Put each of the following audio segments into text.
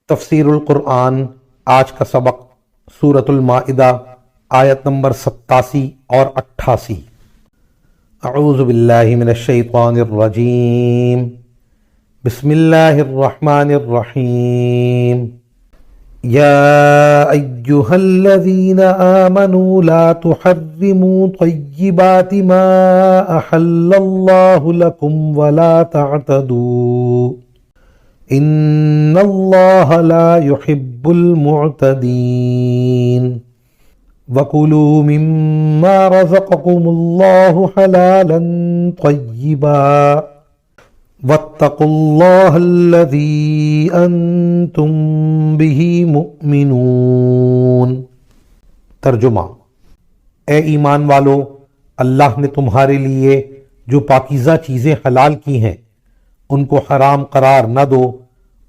تفسیر القرآن آج کا سبق سورۃ المائدہ آیت نمبر 87 اور 88۔ اعوذ باللہ من الشیطان الرجیم، بسم اللہ الرحمن الرحیم۔ یا ایہا الذین آمنوا لا تحرموا طیبات ما احل اللہ لکم ولا تعتدوا ان اللہ لا يحب المعتدین وَكُلُوا مِمَّا رَزَقَكُمُ اللَّهُ حَلَالًا طَيِّبًا وَاتَّقُوا اللَّهَ الَّذِي أَنْتُمْ بِهِ مُؤْمِنُونَ۔ ترجمہ: اے ایمان والو، اللہ نے تمہارے لیے جو پاکیزہ چیزیں حلال کی ہیں ان کو حرام قرار نہ دو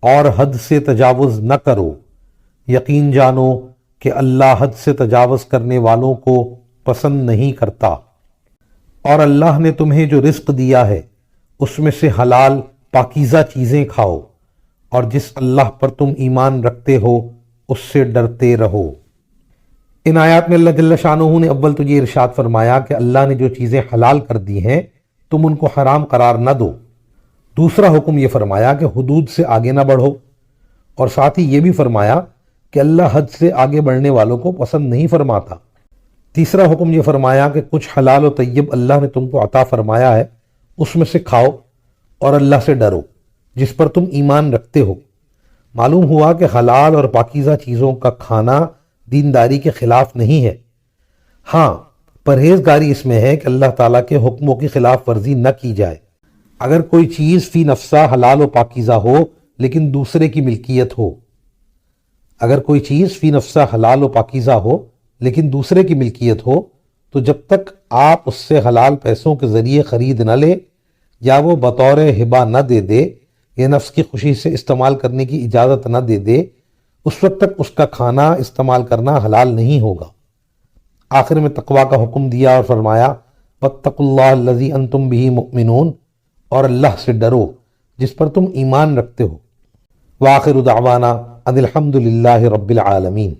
اور حد سے تجاوز نہ کرو۔ یقین جانو کہ اللہ حد سے تجاوز کرنے والوں کو پسند نہیں کرتا۔ اور اللہ نے تمہیں جو رزق دیا ہے اس میں سے حلال پاکیزہ چیزیں کھاؤ، اور جس اللہ پر تم ایمان رکھتے ہو اس سے ڈرتے رہو۔ ان آیات میں اللہ جل شانہ نے اول تو یہ ارشاد فرمایا کہ اللہ نے جو چیزیں حلال کر دی ہیں تم ان کو حرام قرار نہ دو۔ دوسرا حکم یہ فرمایا کہ حدود سے آگے نہ بڑھو، اور ساتھ ہی یہ بھی فرمایا کہ اللہ حد سے آگے بڑھنے والوں کو پسند نہیں فرماتا۔ تیسرا حکم یہ فرمایا کہ کچھ حلال و طیب اللہ نے تم کو عطا فرمایا ہے اس میں سے کھاؤ اور اللہ سے ڈرو جس پر تم ایمان رکھتے ہو۔ معلوم ہوا کہ حلال اور پاکیزہ چیزوں کا کھانا دینداری کے خلاف نہیں ہے، ہاں پرہیزگاری اس میں ہے کہ اللہ تعالیٰ کے حکموں کی خلاف ورزی نہ کی جائے۔ اگر کوئی چیز فی نفسہ حلال و پاکیزہ ہو لیکن دوسرے کی ملکیت ہو، اگر کوئی چیز فی نفسہ حلال و پاکیزہ ہو لیکن دوسرے کی ملکیت ہو تو جب تک آپ اس سے حلال پیسوں کے ذریعے خرید نہ لے یا وہ بطور ہبہ نہ دے دے یا نفس کی خوشی سے استعمال کرنے کی اجازت نہ دے دے، اس وقت تک اس کا کھانا استعمال کرنا حلال نہیں ہوگا۔ آخر میں تقوی کا حکم دیا اور فرمایا وَاتَّقُوا اللَّهَ الَّذِي أَنْتُمْ بِهِ مُؤْمِنُونَ، اور اللہ سے ڈرو جس پر تم ایمان رکھتے ہو۔ وآخر دعوانا ان الحمد للہ رب العالمین۔